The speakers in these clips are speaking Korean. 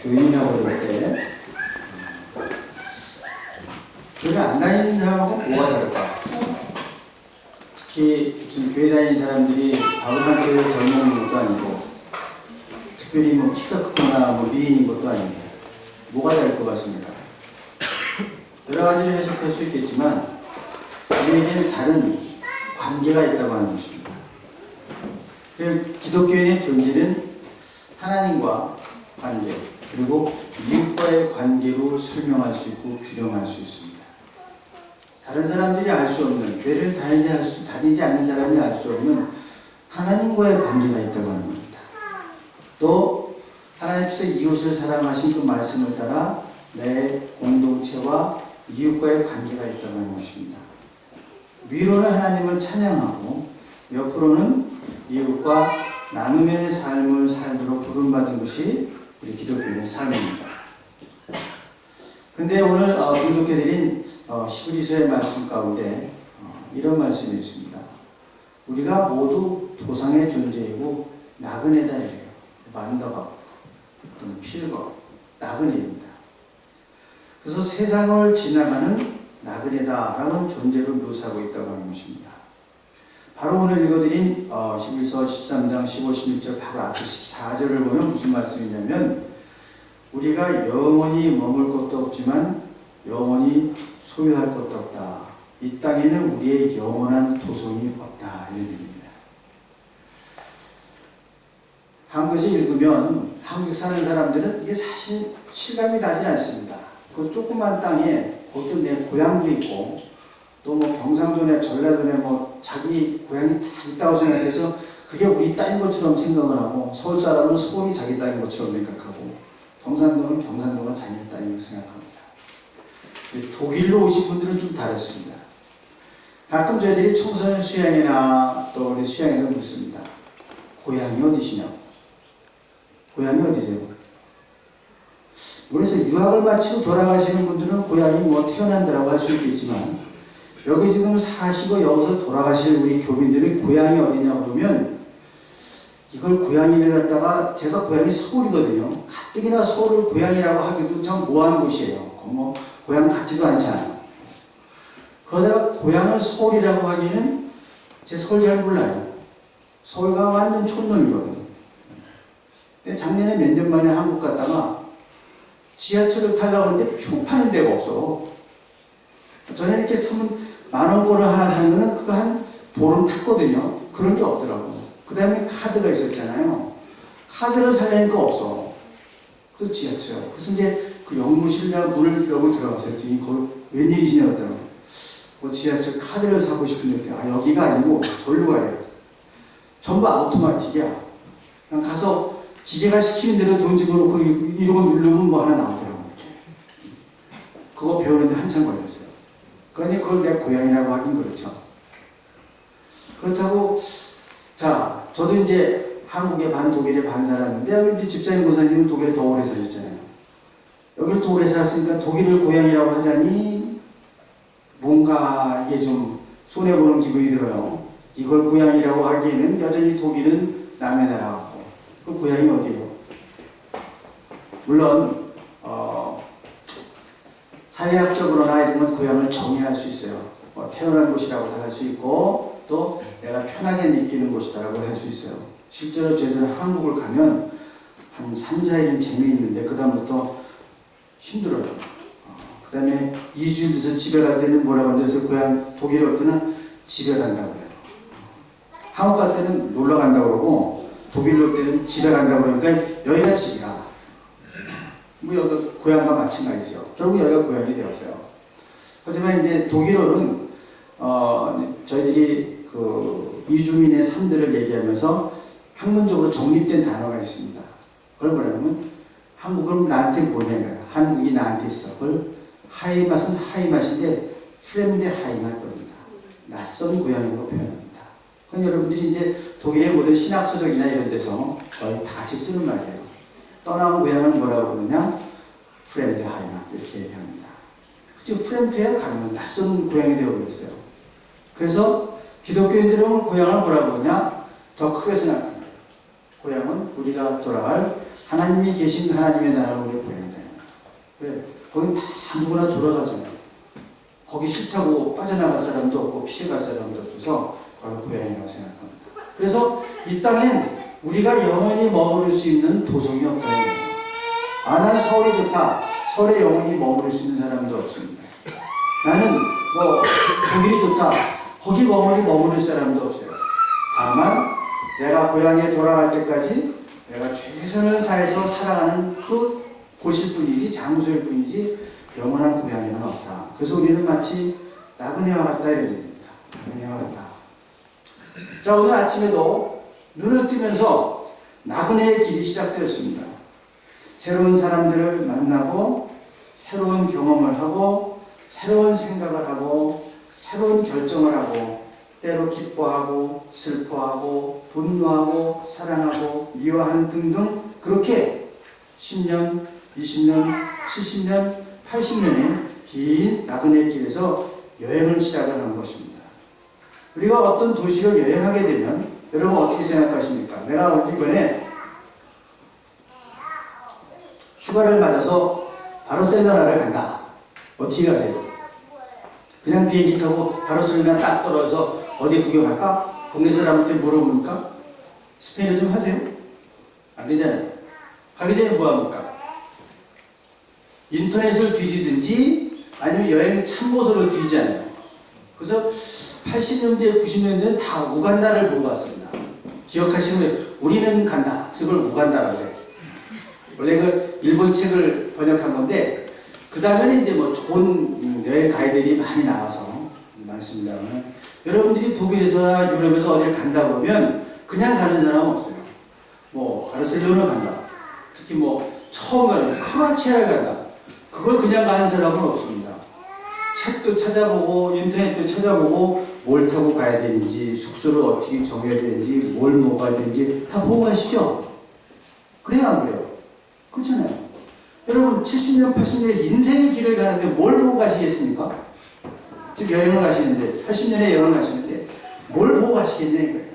교인이라고 그럴 때 교회 안 다니는 사람하고 뭐가 다를까? 특히 무슨 교회 다니는 사람들이 밥을 한 끼를 덜 먹는 것도 아니고 특별히 뭐 키가 크거나 뭐 미인인 것도 아닌데 뭐가 다를 것 같습니다. 여러 가지로 해석할 수 있겠지만 우리에게는 다른 관계가 있다고 하는 것입니다. 기독교인의 존재는 하나님과 관계 그리고 이웃과의 관계로 설명할 수 있고 규정할 수 있습니다. 다른 사람들이 알 수 없는, 교회를 다니지 않는 사람이 알 수 없는 하나님과의 관계가 있다고 하는 겁니다. 또 하나님께서 이웃을 사랑하신 그 말씀을 따라 내 공동체와 이웃과의 관계가 있다고 하는 것입니다. 위로는 하나님을 찬양하고 옆으로는 이웃과 나눔의 삶을 살도록 부름받은 것이 우리 기독교인의 삶입니다. 근데 오늘 분독해드린 히브리서의 말씀 가운데 이런 말씀이 있습니다. 우리가 모두 도상의 존재이고 나그네다 이래요. 만더가 또는 필거, 나그네입니다. 그래서 세상을 지나가는 나그네다라는 존재로 묘사하고 있다고 하는 것입니다. 바로 오늘 읽어드린 히브리서 13장 15, 16절 바로 앞에 14절을 보면 무슨 말씀이냐면 우리가 영원히 머물 것도 없지만 영원히 소유할 것도 없다. 이 땅에는 우리의 영원한 도성이 없다. 이런 얘기입니다. 한국에서 읽으면 한국 사는 사람들은 이게 사실 실감이 나지 않습니다. 그 조그만 땅에 그것도 내 고향도 있고 또 뭐 경상도나 전라도나 뭐 자기 고향이 다 있다고 생각해서 그게 우리 땅인 것처럼 생각을 하고 서울 사람은 서울이 자기 땅인 것처럼 생각하고 경상도는 경상도가 자기 땅인 것을 생각합니다. 독일로 오신 분들은 좀 다릅니다. 가끔 저희들이 청소년 수양이나 또 우리 수양에서 묻습니다. 고향이 어디시냐고. 고향이 어디세요? 그래서 유학을 마치고 돌아가시는 분들은 고향이 뭐 태어난 데라고 할 수 있겠지만 여기 지금 사시고 여기서 돌아가실 우리 교민들의 고향이 어디냐고 그러면 이걸 고향이를 갖다가 제가 고향이 서울이거든요. 가뜩이나 서울을 고향이라고 하기도 참 뭐하는 곳이에요. 뭐 고향 같지도 않잖아요. 그러다가 고향을 서울이라고 하기는 제 서울 잘 몰라요. 서울가 완전 촌놈이거든요. 근데 작년에 몇 년 만에 한국 갔다가 지하철을 타려고 하는데 표 파는 데가 없어. 전에 이렇게 참 만원권을 하나 사는 거는 그거 한 보름 탔거든요. 그런 게 없더라고. 그 다음에 카드가 있었잖아요. 카드를 살려니까 없어. 그 지하철. 그래서 이제 그 영무실이나 문을 열고 들어가서 했더니 거기 웬일이시냐고 하더라고. 그 지하철 카드를 사고 싶은데 여기가 아니고 절로 가래요. 전부 아우토마틱이야. 그냥 가서 기계가 시키는 대로 돈 집어넣고 이러고 누르면 뭐 하나 나오더라고. 이렇게. 그거 배우는데 한참 걸렸어요. 그러니 그걸 내 고향이라고 하긴 그렇죠. 그렇다고 자 저도 이제 한국에 반 독일에 반 살았는데 여기 이제 집사님 고사님은 독일에 더 오래 사셨잖아요. 여기를 더 오래 살았으니까 독일을 고향이라고 하자니 뭔가 이게 좀 손해보는 기분이 들어요. 이걸 고향이라고 하기에는 여전히 독일은 남의 나라 같고 그 고향이 어디예요? 물론 사회학적으로나 이런 건 고향을 정의할 수 있어요. 뭐 태어난 곳이라고도 할 수 있고 또 내가 편하게 느끼는 곳이다라고 할 수 있어요. 실제로 저희들은 한국을 가면 한 3, 4일은 재미있는데 그 다음부터 힘들어요. 그 다음에 2주일 돼서 집에 갈 때는 뭐라고 하는데 고향 독일에 올 때는 집에 간다고 그래요. 한국 갈 때는 놀러 간다고 그러고 독일에 올 때는 집에 간다고 그러니까 여기가 집이야. 뭐 여기 고향과 마찬가지죠. 결국 여기가 고향이 되었어요. 하지만 이제 독일어는 저희들이 그 이주민의 삶들을 얘기하면서 학문적으로 정립된 단어가 있습니다. 그걸 뭐냐면 한국은 나한테 뭐냐면 한국이 나한테 있어. 그걸 하이맛은 하이맛인데 프렌드 하이맛 겁니다. 낯선 고향으로 표현합니다. 그건 여러분들이 이제 독일의 모든 신학서적이나 이런 데서 거의 다 같이 쓰는 말이에요. 떠나온 고향을 뭐라고 그러느냐? 프렌드 하이맛 이렇게 얘기합니다. 그치? 프렌드에 가면 낯선 고향이 되어버렸어요. 그래서 기독교인들은 고향을 뭐라고 그러냐? 더 크게 생각합니다. 고향은 우리가 돌아갈 하나님이 계신 하나님의 나라가 우리 고향이다. 왜? 거긴 다 누구나 돌아가잖아요. 거기 싫다고 빠져나갈 사람도 없고 피해갈 사람도 없어서 거기 고향이라고 생각합니다. 그래서 이 땅엔 우리가 영원히 머무를 수 있는 도성이 없다. 아, 난 서울이 좋다. 서울에 영원히 머무를 수 있는 사람도 없습니다. 나는 뭐 독일이 좋다. 거기 머무를 사람도 없어요. 다만 내가 고향에 돌아갈 때까지 내가 최선을 다해서 살아가는 그 곳일 뿐이지, 장소일 뿐이지 영원한 고향에는 없다. 그래서 우리는 마치 나그네와 같다 이런 얘기입니다. 나그네와 같다. 자, 오늘 아침에도 눈을 뜨면서 나그네의 길이 시작되었습니다. 새로운 사람들을 만나고 새로운 경험을 하고 새로운 생각을 하고 새로운 결정을 하고 때로 기뻐하고 슬퍼하고 분노하고 사랑하고 미워하는 등등 그렇게 10년, 20년, 70년, 80년의 긴 나그네 길에서 여행을 시작을 한 것입니다. 우리가 어떤 도시를 여행하게 되면 여러분 어떻게 생각하십니까? 내가 이번에 휴가를 맞아서 바르셀로나를 간다. 어떻게 가세요? 그냥 비행기 타고 바르셀로나 딱 떨어져서 어디 구경할까? 동네 사람한테 물어봅니까? 스페인어 좀 하세요? 안 되잖아요. 가기 전에 뭐 합니까? 인터넷을 뒤지든지 아니면 여행 참고서를 뒤지잖아요. 그래서 80년대, 90년대는 다 우간다를 보고 왔습니다. 기억하시는 거예요? 우리는 간다. 그걸 우간다라고 해요. 원래 그 일본 책을 번역한 건데 그 다음에는 이제 뭐 좋은 여행 가이드들이 많이 나와서 많습니다. 여러분들이 독일에서 유럽에서 어디를 간다 그러면 그냥 가는 사람은 없어요. 뭐 바르셀로나를 간다. 특히 뭐 처음 가는 크로아티아를 간다. 그걸 그냥 가는 사람은 없습니다. 책도 찾아보고 인터넷도 찾아보고 뭘 타고 가야 되는지 숙소를 어떻게 정해야 되는지 뭘 먹어야 되는지 다 보고 가시죠. 그래요 안 그래요? 그렇잖아요. 여러분 70년 80년에 인생의 길을 가는데 뭘 보고 가시겠습니까? 즉 여행을 가시는데 80년에 여행을 가시는데 뭘 보고 가시겠냐 이거예요.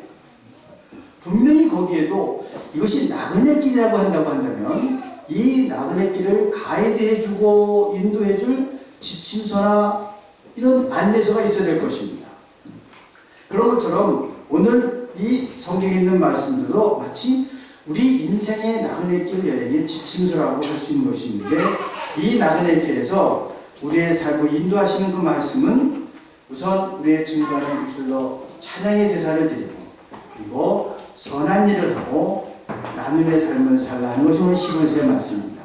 분명히 거기에도 이것이 나그네 길이라고 한다고 한다면 이 나그네 길을 가이드해주고 인도해줄 지침서나 이런 안내서가 있어야 될 것입니다. 그런 것처럼 오늘 이 성경에 있는 말씀들도 마치 우리 인생의 나그네 길 여행의 지침서라고 할 수 있는 것인데 이 나그네 길에서 우리의 삶을 인도하시는 그 말씀은 우선 우리의 증거하는 입술로 찬양의 제사를 드리고 그리고 선한 일을 하고 나눔의 삶을 살라는 것이 오늘 시몬스의 말씀입니다.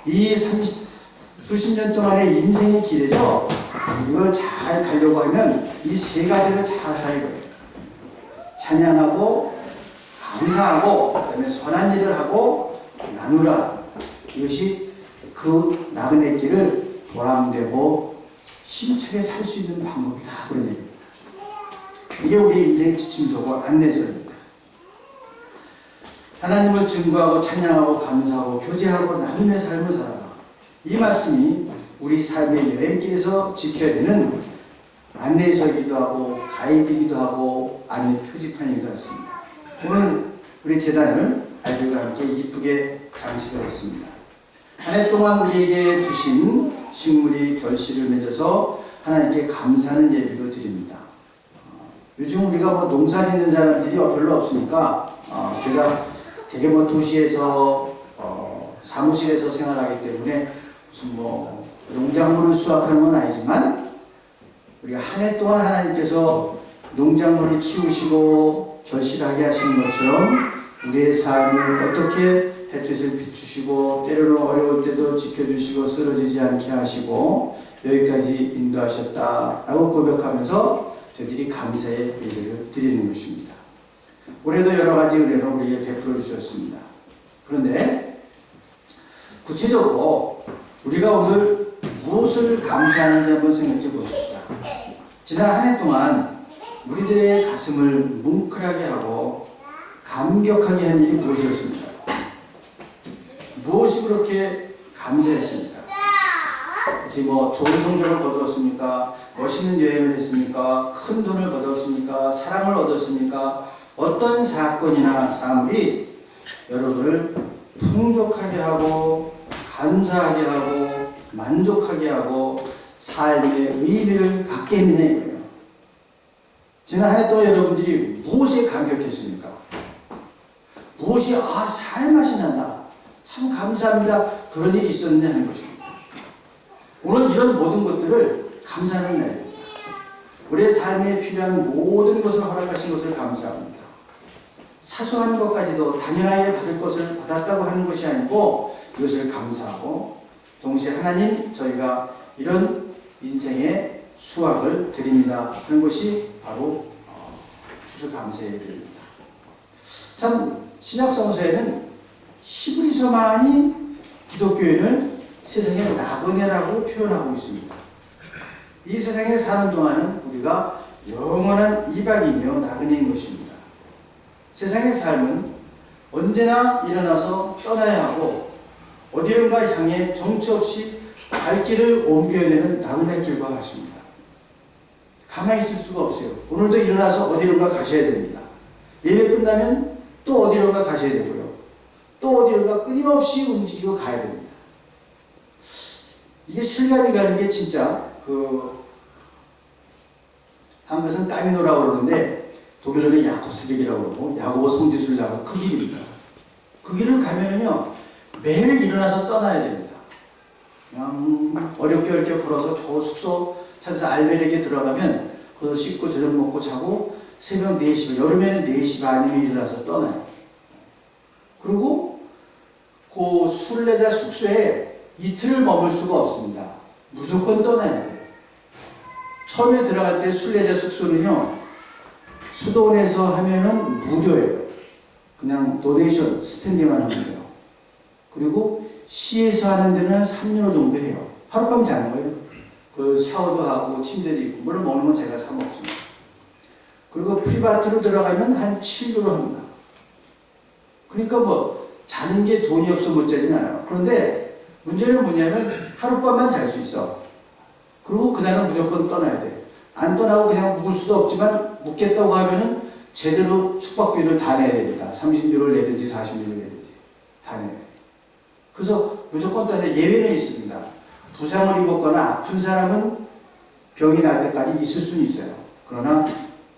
이 수십 년 동안의 인생의 길에서 이걸 잘 가려고 하면 이 세 가지를 잘 살아야 돼요. 찬양하고 감사하고 그다음에 선한 일을 하고 나누라. 이것이 그 나그네 길을 보람되고 힘차게 살 수 있는 방법이다. 그런 얘기입니다. 이게 우리 인생 지침서고 안내서입니다. 하나님을 증거하고 찬양하고 감사하고 교제하고 나눔의 삶을 살아라. 이 말씀이 우리 삶의 여행길에서 지켜야 되는 안내서이기도 하고 가이드이기도 하고 안내 표지판이기도 했습니다. 오늘 우리 제단을 아이들과 함께 이쁘게 장식을 했습니다. 한 해 동안 우리에게 주신 식물이 결실을 맺어서 하나님께 감사하는 예비도 드립니다. 요즘 우리가 뭐 농사 짓는 사람들이 별로 없으니까 제가 되게 뭐 도시에서 사무실에서 생활하기 때문에 무슨 뭐 농작물을 수확하는 건 아니지만 우리가 한 해 동안 하나님께서 농작물을 키우시고 결실하게 하시는 것처럼 우리의 삶을 어떻게 햇빛을 비추시고 때로는 어려울 때도 지켜주시고 쓰러지지 않게 하시고 여기까지 인도하셨다라고 고백하면서 저희들이 감사의 예배를 드리는 것입니다. 올해도 여러 가지 은혜를 우리에게 베풀어 주셨습니다. 그런데 구체적으로 우리가 오늘 무엇을 감사하는지 한번 생각해 보십시다. 지난 한 해 동안 우리들의 가슴을 뭉클하게 하고 감격하게 한 일이 무엇이었습니까? 무엇이 그렇게 감사했습니까? 어떻게 뭐 좋은 성적을 거두었습니까? 멋있는 여행을 했습니까? 큰 돈을 거두었습니까? 사랑을 얻었습니까? 어떤 사건이나 사물이 여러분을 풍족하게 하고 감사하게 하고 만족하게 하고 삶의 의미를 갖게 했느냐 이거예요. 지난 한 해 동안 여러분들이 무엇에 감격했습니까? 무엇이 살맛이 난다, 참 감사합니다, 그런 일이 있었느냐 하는 것입니다. 오늘 이런 모든 것들을 감사하는 날입니다. 우리의 삶에 필요한 모든 것을 허락하신 것을 감사합니다. 사소한 것까지도 당연하게 받을 것을 받았다고 하는 것이 아니고 이것을 감사하고 동시에 하나님, 저희가 이런 인생의 수확을 드립니다 하는 것이 바로 추수감사의 일입니다. 참 신약성서에는 히브리서만이 기독교인을 세상의 나그네라고 표현하고 있습니다. 이 세상에 사는 동안은 우리가 영원한 이방이며 나그네인 것입니다. 세상의 삶은 언제나 일어나서 떠나야 하고 어디론가 향해 정처 없이 발길을 옮겨야 되는 나그네 길과 같습니다. 가만히 있을 수가 없어요. 오늘도 일어나서 어디론가 가셔야 됩니다. 예배 끝나면 또 어디론가 가셔야 되고요. 또 어디론가 끊임없이 움직이고 가야 됩니다. 이게 실감이 가는 게 진짜 한 것은 까미노라고 그러는데 독일어는 야콥스백이라고 그러고 야고보 성지순례라고 그 길입니다. 그 길을 가면은요 매일 일어나서 떠나야 됩니다. 그냥 어렵게 걸어서 겨우 숙소 찾아서 알베르게 들어가면 거기서 씻고 저녁 먹고 자고 새벽 4시, 여름에는 4시 반이면 일어나서 떠나요. 그리고 그 순례자 숙소에 이틀을 머물 수가 없습니다. 무조건 떠나야 돼요. 처음에 들어갈 때 순례자 숙소는요 수도원에서 하면은 무료예요. 그냥 도네이션 스탠딩만 하면 돼요. 그리고 시에서 하는 데는 한 3유로 정도 해요. 하룻밤 자는 거예요. 그 샤워도 하고 침대도 있고, 물론 먹는 건 제가 사 먹습니다. 그리고 프리바트로 들어가면 한 7유로 합니다. 그러니까 뭐 자는 게 돈이 없어 못 자진 않아요. 그런데 문제는 뭐냐면 하룻밤만 잘 수 있어. 그리고 그날은 무조건 떠나야 돼. 안 떠나고 그냥 묵을 수도 없지만 묵겠다고 하면은 제대로 숙박비를 다 내야 됩니다. 30유로를 내든지 40유로를 내든지 다 내야 돼요. 그래서 무조건 떠나야 예외는 있습니다. 부상을 입었거나 아픈 사람은 병이 날 때까지 있을 수는 있어요. 그러나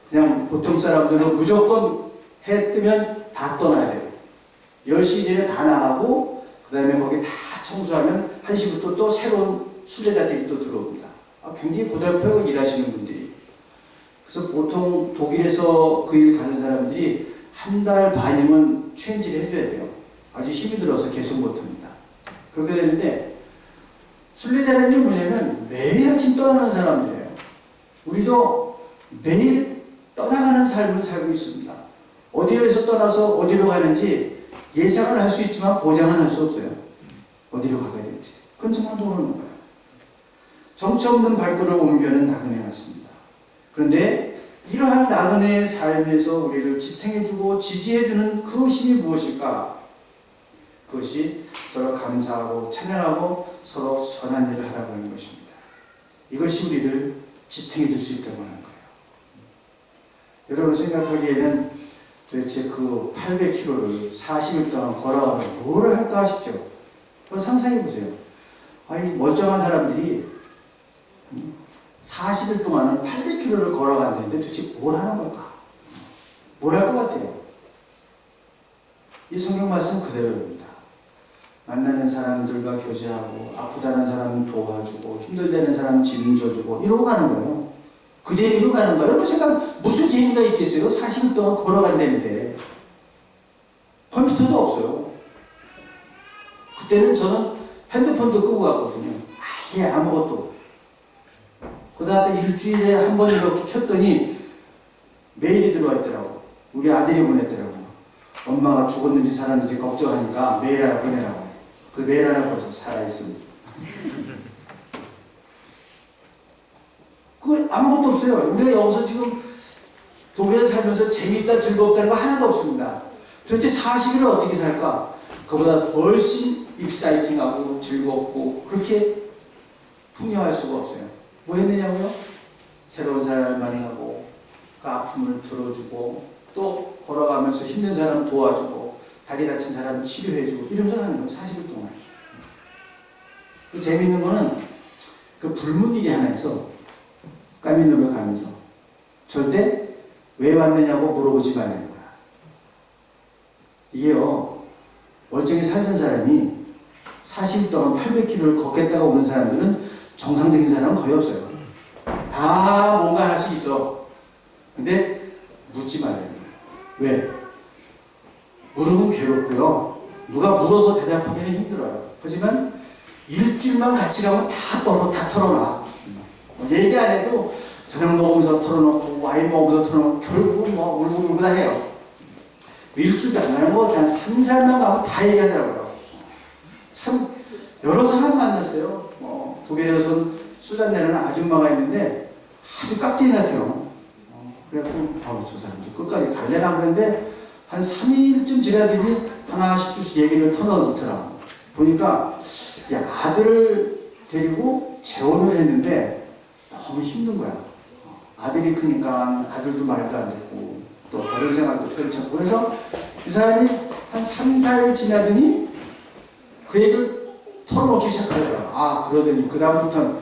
그냥 보통 사람들은 무조건 해 뜨면 다 떠나야 돼요. 10시 전에 다 나가고 그 다음에 거기 다 청소하면 1시부터 또 새로운 순례자들이 또 들어옵니다. 굉장히 고달프게 일하시는 분들이. 그래서 보통 독일에서 그 일 가는 사람들이 한 달 반이면 체인지를 해줘야 돼요. 아주 힘이 들어서 계속 못합니다. 그렇게 되는데 순례자는 게 뭐냐면 매일 아침 떠나는 사람들이에요. 우리도 매일 떠나가는 삶을 살고 있습니다. 어디에서 떠나서 어디로 가는지 예상을 할 수 있지만 보장은 할 수 없어요. 어디로 가야 될지. 그건 정말 모르는 거예요. 정처 없는 발걸음을 옮겨는 나그네 같습니다. 그런데 이러한 나그네의 삶에서 우리를 지탱해주고 지지해주는 그 힘이 무엇일까? 그것이 서로 감사하고 찬양하고 서로 선한 일을 하라고 하는 것입니다. 이것이 우리를 지탱해줄 수 있다고 하는 거예요. 여러분 생각하기에는 도대체 그 800km를 40일 동안 걸어가면 뭘 할까 싶죠? 상상해 보세요. 이 멀쩡한 사람들이 40일 동안은 800km를 걸어간다는데 도대체 뭘 하는 걸까? 뭘 할 것 같아요? 이 성경 말씀 그대로입니다. 만나는 사람들과 교제하고 아프다는 사람 도와주고 힘들다는 사람 짐져주고 이러고 가는 거예요. 그 재미로 가는 거예요. 무슨 재미가 있겠어요? 40일 동안 걸어간다는데 컴퓨터도 없어요. 그때는 저는 핸드폰도 끄고 갔거든요. 아예 아무것도. 그 다음에 일주일에 한 번 이렇게 켰더니 메일이 들어와 있더라고. 우리 아들이 보냈더라고. 엄마가 죽었는지 살았는지 걱정하니까 메일 하나 보내라고. 그 메일 하나 벌써 살아있습니다. 그 아무것도 없어요. 우리가 여기서 지금 독일에 살면서 재밌다 즐겁다는 거 하나도 없습니다. 도대체 40일을 어떻게 살까? 그보다 훨씬 익사이팅하고 즐겁고 그렇게 풍요할 수가 없어요. 뭐 했느냐고요? 새로운 사람을 만나고 그 아픔을 들어주고 또 걸어가면서 힘든 사람 도와주고 다리 다친 사람 치료해주고 이러면서 하는 거예요. 40일 동안. 그 재밌는 거는 그 불문일이 하나 있어. 까민눈을 가면서 절대 왜 왔느냐고 물어보지 말라는 거야. 이게요, 멀쩡히 살던 사람이 40일 동안 800km를 걷겠다가 오는 사람들은 정상적인 사람은 거의 없어요. 다 뭔가 하나씩 있어. 근데 묻지 말라는 거야. 왜? 물으면 괴롭고요. 누가 물어서 대답하기는 힘들어요. 하지만 일주일만 같이 가면 다 털어놔. 얘기 안 해도 저녁 먹으면서 털어놓고 와인 먹으면서 털어놓고 결국은 뭐 울고 다 해요. 일주일도 안 가는 거 그냥 3, 4일만 가면 다 얘기하더라고요. 참 여러 사람 만났어요. 독일에서 수잔 내는 아줌마가 있는데 아주 깍쟁이 같아요. 그래갖고 저 사람 좀 끝까지 갈래나 그랬는데 한 3일쯤 지나더니 하나씩 둘씩 얘기를 털어놓더라고. 보니까 아들을 데리고 재혼을 했는데 너무 힘든 거야. 아들이 크니까 아들도 말도 안 듣고 또 결혼 생활도 펼쳤고 그래서 이 사람이 한 3, 4일 지나더니 그 얘기를 털어놓기 시작하더라고요. 그러더니 그 다음부터는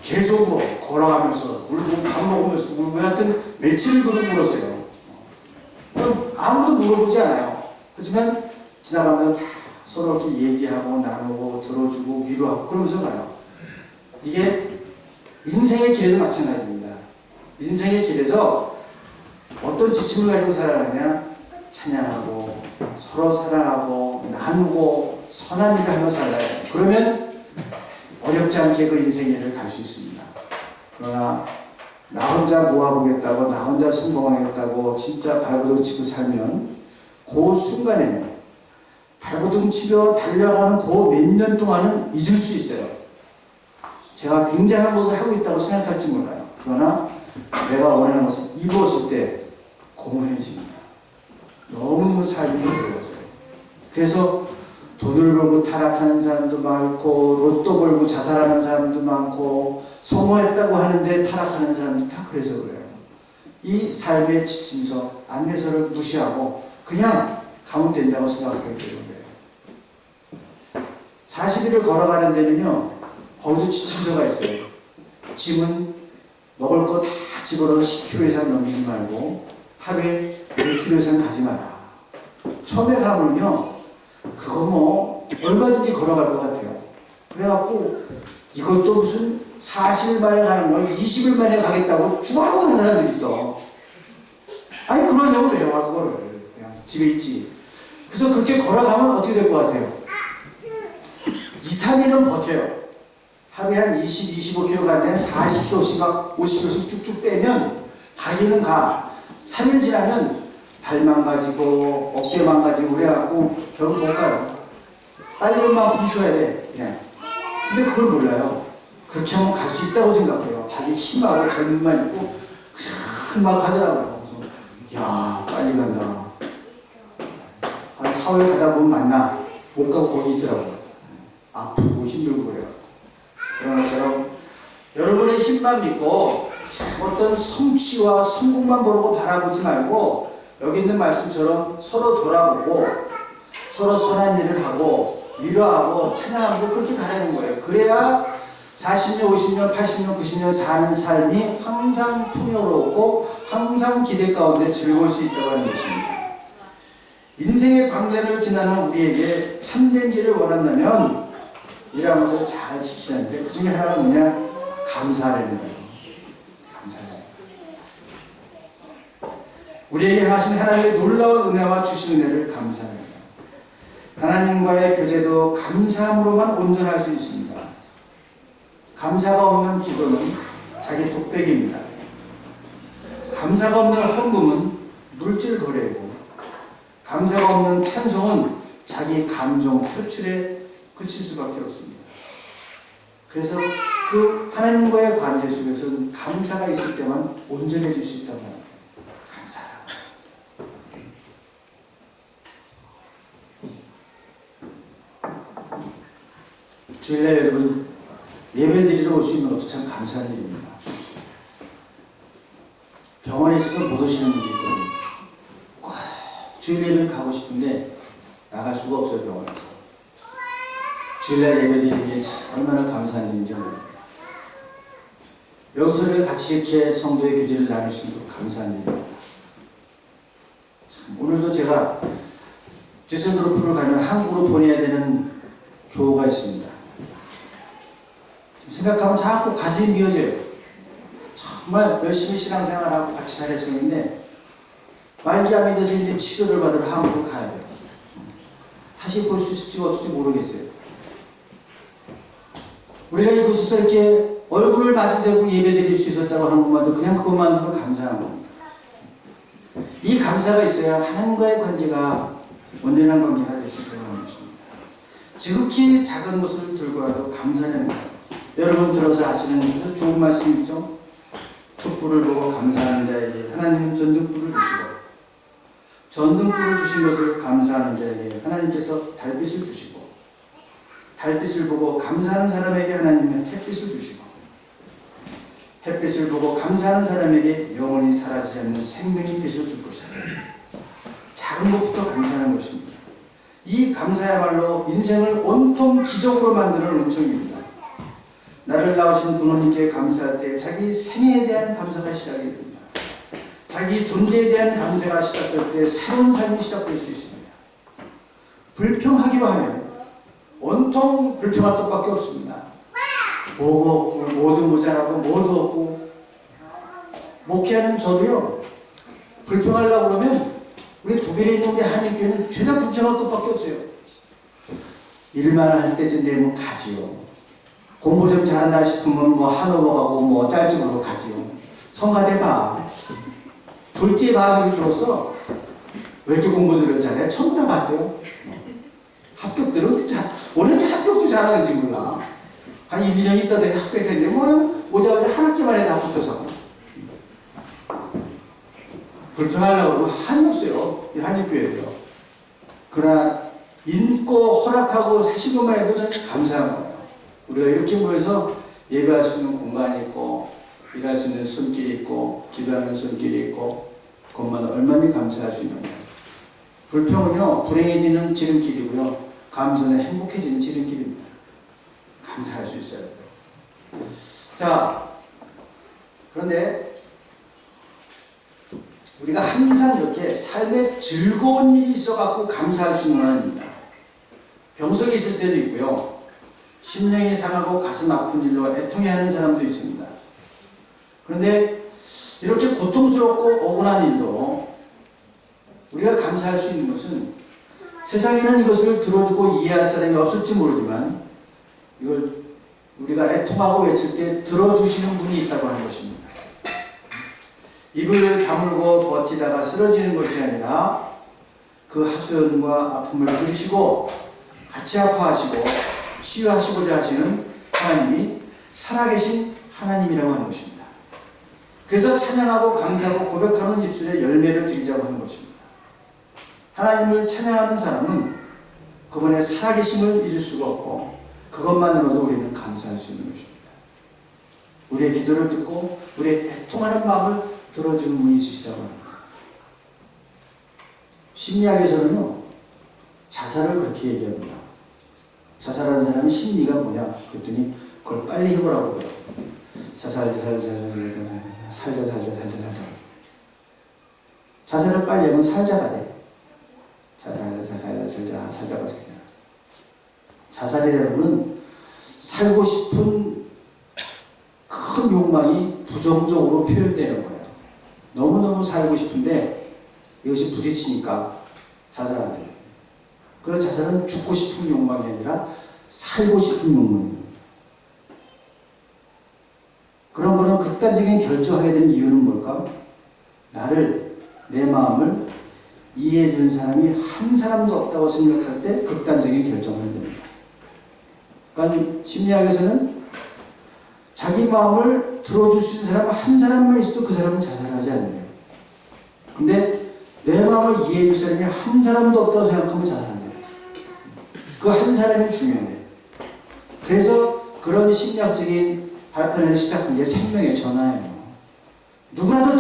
계속 걸어가면서 울고 밥 먹으면서 울고 하여튼 며칠을 그러고 울었어요. 아무도 물어보지 않아요. 하지만 지나가면 다 서로 이렇게 얘기하고 나누고 들어주고 위로하고 그러면서 가요. 이게 인생의 길에도 마찬가지입니다. 인생의 길에서 어떤 지침을 가지고 살아가냐? 찬양하고 서로 사랑하고 나누고 선한 일을 하며 살아요. 그러면 어렵지 않게 그 인생의 길을 갈 수 있습니다. 그러나 나 혼자 모아보겠다고 나 혼자 성공하겠다고 진짜 발버둥 치고 살면 그 순간에는 발버둥 치며 달려가는 그 몇 년 동안은 잊을 수 있어요. 제가 굉장한 것을 하고 있다고 생각할지 몰라요. 그러나 내가 원하는 것을 이루었을 때 공허해집니다. 너무너무 삶이 어려워져요. 그래서 돈을 벌고 타락하는 사람도 많고 로또 벌고 자살하는 사람도 많고 성공했다고 하는데 타락하는 사람도 다 그래서 그래요. 이 삶에 지치면서 안내서를 무시하고 그냥 가면 된다고 생각하기 때문에 40일을 걸어가는 데는요 거기도 지침서가 있어요. 짐은 먹을 거 다 집어넣어 10kg 이상 넘기지 말고 하루에 1kg 이상 가지 마라. 처음에 가면요 그거 얼마든지 걸어갈 것 같아요. 그래갖고 이것도 무슨 40일 만에 가는 걸 20일 만에 가겠다고 죽어라고 하는 사람들이 있어. 아니 그러려면 왜 와 그거를. 그냥 집에 있지. 그래서 그렇게 걸어가면 어떻게 될 것 같아요? 2, 3일은 버텨요. 하루에 한 20, 25km 가면 40km씩 50km씩 쭉쭉 빼면 가기는 가. 3일 지나면 발 망가지고 어깨 망가지고 그래갖고 결국 못 가요. 빨리 얼마만큼 쉬어야 돼 그냥. 근데 그걸 몰라요. 그렇게 하면 갈 수 있다고 생각해요. 자기 힘하고 젊음만 있고 그냥 막 하더라고요. 그래서 야 빨리 간다. 한 4월 가다 보면 만나. 못 가고 거기 있더라고요. 아프고 힘들고 그래요. 그러나 것처럼 여러분의 힘만 믿고 어떤 성취와 성공만 보고 바라보지 말고 여기 있는 말씀처럼 서로 돌아보고 서로 선한 일을 하고 위로하고 찬양하면서 그렇게 가라는 거예요. 그래야 40년, 50년, 80년, 90년 사는 삶이 항상 풍요롭고 항상 기대 가운데 즐거울 수 있다고 하는 것입니다. 인생의 광야를 지나는 우리에게 참된 길을 원한다면 이라는 것을 잘 지키는데 그 중에 하나가 뭐냐? 감사라는 거예요. 감사해요. 우리에게 하신 하나님의 놀라운 은혜와 주신 은혜를 감사합니다. 하나님과의 교제도 감사함으로만 온전할 수 있습니다. 감사가 없는 기도는 자기 독백입니다. 감사가 없는 헌금은 물질 거래이고 감사가 없는 찬송은 자기 감정 표출에 그칠 수밖에 없습니다. 그래서 그 하나님과의 관계 속에서는 감사가 있을 때만 온전해질 수 있다고 합니다. 감사하라고. 주일날 여러분 예배를 드리러 올 수 있는 것도 참 감사한 일입니다. 병원에 있어서 못 오시는 분들 있거든요. 꼭 주일 예배를 가고 싶은데 나갈 수가 없어요. 병원에서. 주일날 예배드리는 게 얼마나 감사한 일인지 모릅니다. 여기서 우리가 같이 이렇게 성도의 교제를 나눌 수 있도록 감사한 일입니다. 참, 오늘도 제가 düsseldorf를 가면 한국으로 보내야 되는 교우가 있습니다. 생각하면 자꾸 가슴이 미어져요. 정말 열심히 신앙생활하고 같이 잘했었는데 말기암이 돼서 이제 치료를 받으러 한국을 가야 돼요. 다시 볼 수 있을지 없을지 모르겠어요. 우리가 이곳에서 이렇게 얼굴을 마주대고 예배드릴 수 있었다고 하는 것만도 그냥 그것만으로 감사한 겁니다. 이 감사가 있어야 하나님과의 관계가 온전한 관계가 될 수 있다고 하는 것입니다. 지극히 작은 것을 들고라도 감사하는 거예요. 여러분 들어서 아시는 아주 좋은 말씀 있죠? 촛불을 보고 감사하는 자에게 하나님은 전등불을 주시고 전등불을 주신 것을 감사하는 자에게 하나님께서 달빛을 주시고 달빛을 보고 감사하는 사람에게 하나님은 햇빛을 주시고 햇빛을 보고 감사하는 사람에게 영원히 사라지지 않는 생명의 빛을 줄 것이다. 작은 것부터 감사하는 것입니다. 이 감사야말로 인생을 온통 기적으로 만드는 은총입니다. 나를 낳으신 부모님께 감사할 때 자기 생애에 대한 감사가 시작이 됩니다. 자기 존재에 대한 감사가 시작될 때 새로운 삶이 시작될 수 있습니다. 불평하기로 하면 온통 불평할 것밖에 없습니다. 뭐가 없고 뭐도 모자라고 뭐도 없고 목회하는 저도요 불평하려고 그러면 우리 독일에 있는 우리 한인교회는 죄다 불평할 것밖에 없어요. 일만 할 때쯤 되면 가지요. 공부 좀 잘한다 싶으면 뭐 한오버 가고 뭐 짤집으로 가지요. 성가대 봐. 졸지에 마음이 줄었어. 왜 이렇게 공부들을 잘해? 처음 다 갔어요. 합격들은 원래 이렇게 합격도 잘하는지 몰라. 한 1, 2년 있다 내가 합격했는데 뭐 오자마자 한 학기 만에 다 붙어서 불평하려고 그러면 한이 없어요. 이 한인교회도요. 그러나 인고 허락하고 하신 것만 해도 저는 감사한 거예요. 우리가 이렇게 모여서 예배할 수 있는 공간이 있고 일할 수 있는 손길이 있고 기도하는 손길이 있고 그것만 얼마나 감사할 수 있느냐. 불평은요 불행해지는 지름길이고요 감사는 행복해지는 지름길입니다. 감사할 수 있어요. 자, 그런데 우리가 항상 이렇게 삶에 즐거운 일이 있어갖고 감사할 수 있는 건 아닙니다. 병석이 있을 때도 있고요. 심령이 상하고 가슴 아픈 일로 애통해하는 사람도 있습니다. 그런데 이렇게 고통스럽고 억울한 일도 우리가 감사할 수 있는 것은 세상에는 이것을 들어주고 이해할 사람이 없을지 모르지만 이걸 우리가 애통하고 외칠 때 들어주시는 분이 있다고 하는 것입니다. 입을 다물고 버티다가 쓰러지는 것이 아니라 그 하소연과 아픔을 들으시고 같이 아파하시고 치유하시고자 하시는 하나님이 살아계신 하나님이라고 하는 것입니다. 그래서 찬양하고 감사하고 고백하는 입술에 열매를 드리자고 하는 것입니다. 하나님을 찬양하는 사람은 그분의 살아계심을 잊을 수가 없고 그것만으로도 우리는 감사할 수 있는 것입니다. 우리의 기도를 듣고 우리의 애통하는 마음을 들어주는 분이 있으시다고 합니다. 심리학에서는요 자살을 그렇게 얘기합니다. 자살하는 사람의 심리가 뭐냐 그랬더니 그걸 빨리 해보라고 그래요. 살자. 자살을 빨리 하면 살자가 돼. 살자가 돼. 자살이라는 것은 살고 싶은 큰 욕망이 부정적으로 표현되는 거예요. 너무너무 살고 싶은데 이것이 부딪히니까 자살한대요. 그 자살은 죽고 싶은 욕망이 아니라 살고 싶은 욕망입니다. 그런 거는 극단적인 결정하게 된 이유는 뭘까? 내 마음을 이해해 주는 사람이 한 사람도 없다고 생각할 때 극단적인 결정을 합니다. 그러니까 심리학에서는 자기 마음을 들어줄 수 있는 사람 한 사람만 있어도 그 사람은 자살하지 않는데요. 근데 내 마음을 이해해 줄 사람이 한 사람도 없다고 생각하면 자살한대요. 그 한 사람이 중요해요. 그래서 그런 심리학적인 발판에서 시작한 게 생명의 전화예요. 누구라도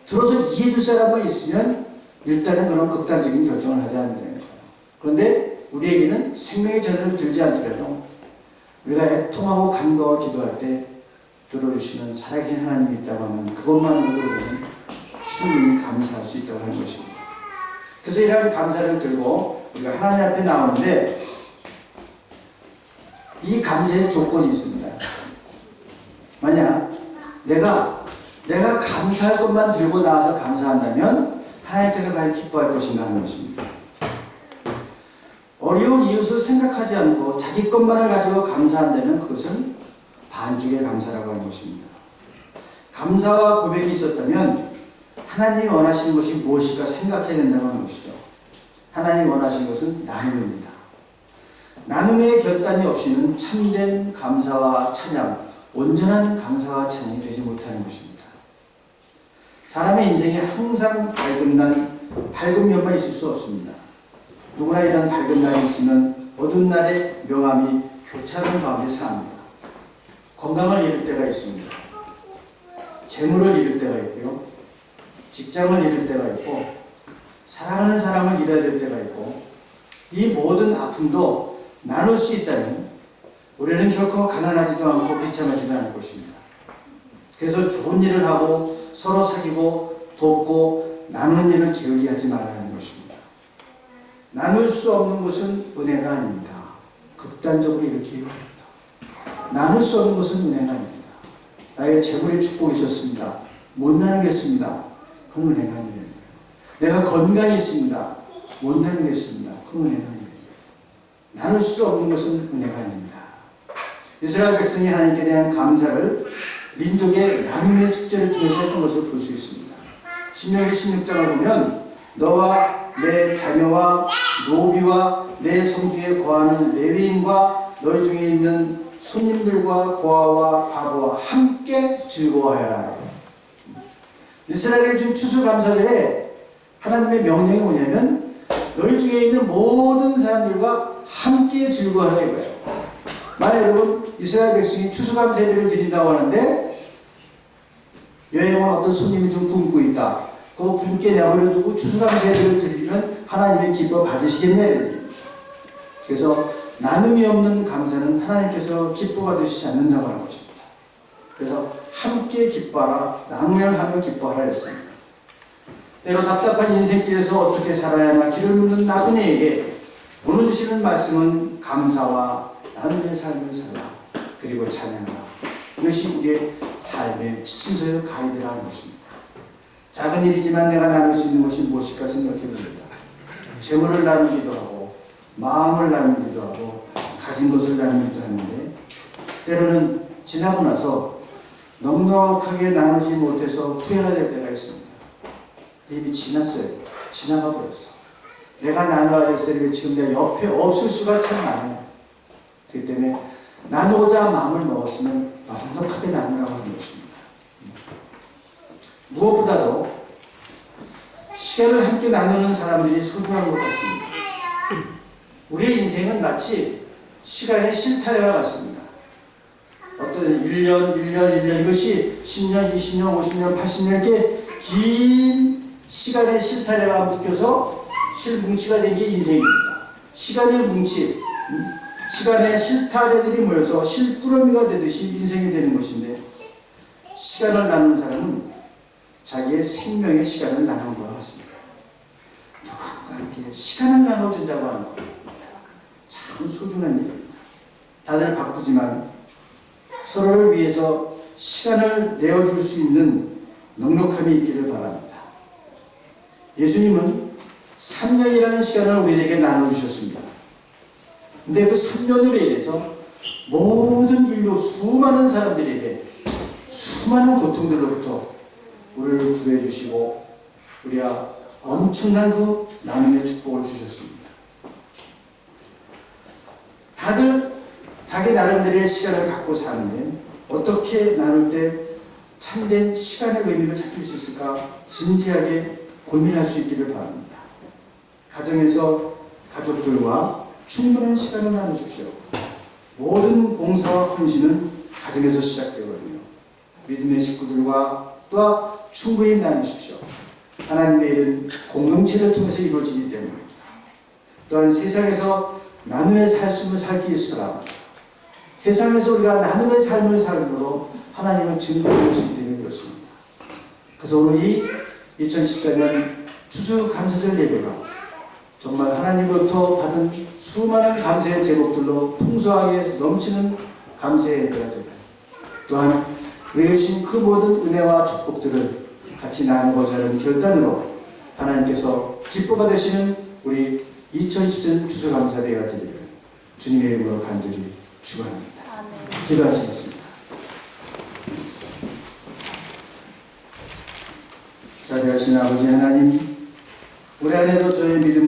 들어서 이해해 줄 사람만 있으면 일단은 그런 극단적인 결정을 하지 않는 거예요. 그런데 우리에게는 생명의 전을 들지 않더라도 우리가 애통하고 간구하고 기도할 때 들어주시는 살아계신 하나님이 있다고 하면 그것만으로도 우리는 충분히 감사할 수 있다고 하는 것입니다. 그래서 이러한 감사를 들고 우리가 하나님 앞에 나오는데 이 감사의 조건이 있습니다. 만약 내가 감사할 것만 들고 나와서 감사한다면 하나님께서 과연 기뻐할 것인가 하는 것입니다. 어려운 이웃을 생각하지 않고 자기 것만을 가지고 감사한다면 그것은 반죽의 감사라고 하는 것입니다. 감사와 고백이 있었다면 하나님이 원하시는 것이 무엇일까 생각해야 된다고 하는 것이죠. 하나님이 원하시는 것은 나눔입니다. 나눔의 결단이 없이는 참된 감사와 찬양, 온전한 감사와 찬양이 되지 못하는 것입니다. 사람의 인생에 항상 밝은 면만 있을 수 없습니다. 누구나 이런 밝은 날이 있으면 어두운 날의 명암이 교차하는 가운데 삽니다. 건강을 잃을 때가 있습니다. 재물을 잃을 때가 있고요. 직장을 잃을 때가 있고 사랑하는 사람을 잃어야 될 때가 있고 이 모든 아픔도 나눌 수 있다면 우리는 결코 가난하지도 않고 비참하지도 않을 것입니다. 그래서 좋은 일을 하고 서로 사귀고 돕고 나누는 일을 게을리하지 말아야 하는 것입니다. 나눌 수 없는 것은 은혜가 아닙니다. 극단적으로 이렇게 얘기합니다. 나눌 수 없는 것은 은혜가 아닙니다. 나에게 재물의 축복이 있었습니다. 못 나누겠습니다. 그건 은혜가 아닙니다. 내가 건강이 있습니다. 못 나누겠습니다. 그건 은혜가 아닙니다. 나눌 수 없는 것은 은혜가 아닙니다. 이스라엘 백성이 하나님께 대한 감사를 민족의 나눔의 축제를 통해서 했던 것을 볼 수 있습니다. 신명기 16장을 보면 너와 내 자녀와 노비와 내 성중에 거하는 레위인과 너희 중에 있는 손님들과 고아와 과부와 함께 즐거워하여라. 이스라엘의 준 추수감사절에 하나님의 명령이 뭐냐면 너희 중에 있는 모든 사람들과 함께 즐거워하라 이거예요. 만약 여러분 이스라엘 백성이 추수감사 예배를 드린다고 하는데 여행은 어떤 손님이 좀 굶고 있다. 그 굶게 내버려두고 추수감사 예배를 드리면 하나님의 기뻐 받으시겠네. 그래서 나눔이 없는 감사는 하나님께서 기뻐 받으시지 않는다고 하는 것입니다. 그래서 함께 기뻐하라, 나눔을 하며 기뻐하라 했습니다. 때로 답답한 인생길에서 어떻게 살아야 하나 길을 묻는 나그네에게 오늘 주시는 말씀은 감사와 나눔의 삶을 살라, 그리고 찬양하라. 이것이 우리의 삶의 지침서의 가이드라는 것입니다. 작은 일이지만 내가 나눌 수 있는 것이 무엇일까 생각해 봅니다. 재물을 나누기도 하고 마음을 나누기도 하고 가진 것을 나누기도 하는데 때로는 지나고 나서 넉넉하게 나누지 못해서 후회가 될 때가 있습니다. 이미 지났어요. 지나가 버렸어. 내가 나눠야 될 사람이 지금 내 옆에 없을 수가 참 많아요. 그렇기 때문에 나누고자 마음을 먹었으면 넉넉하게 나누라고 하는 것입니다. 무엇보다도 시간을 함께 나누는 사람들이 소중한 것 같습니다. 우리의 인생은 마치 시간의 실타래와 같습니다. 어떤 1년 이것이 10년, 20년, 50년, 80년 이렇게 긴 시간의 실타래가 묶여서 실뭉치가 된 게 인생입니다. 시간의 뭉치, 시간의 실타래들이 모여서 실꾸러미가 되듯이 인생이 되는 것인데 시간을 나누는 사람은 자기의 생명의 시간을 나누는 것 같습니다. 누군가 함께 시간을 나눠준다고 하는 것 참 소중한 일입니다. 다들 바쁘지만 서로를 위해서 시간을 내어줄 수 있는 넉넉함이 있기를 바랍니다. 예수님은 3년이라는 시간을 우리에게 나눠주셨습니다. 근데 그 3년으로 인해서 모든 인류 수많은 사람들에게 수많은 고통들로부터 우리를 구해주시고 우리가 엄청난 그 나눔의 축복을 주셨습니다. 다들 자기 나름대로의 시간을 갖고 사는데 어떻게 나눌 때 참된 시간의 의미를 찾을 수 있을까 진지하게 고민할 수 있기를 바랍니다. 가정에서 가족들과 충분한 시간을 나누십시오. 모든 봉사와 헌신은 가정에서 시작되거든요. 믿음의 식구들과 또한 충분히 나누십시오. 하나님의 일은 공동체를 통해서 이루어지기 때문입니다. 또한 세상에서 나눔의 삶을 살기 위해서라. 세상에서 우리가 나눔의 삶을 살므로 하나님을 증거할 수 있기 때문에 그렇습니다. 그래서 오늘 이 2014년 추수감사절 예배가 정말 하나님으로부터 받은 수많은 감사의 제목들로 풍성하게 넘치는 감사의 예배가 되고, 또한 우리에게 주신 그 모든 은혜와 축복들을 같이 나누고자 하는 결단으로 하나님께서 기뻐 받으시는 우리 2014년 추수감사대회가 되기를 주님의 이름으로 간절히 축원합니다. 기도하시겠습니다. 자비하신 아버지 하나님, 올해 안에도 저의 믿음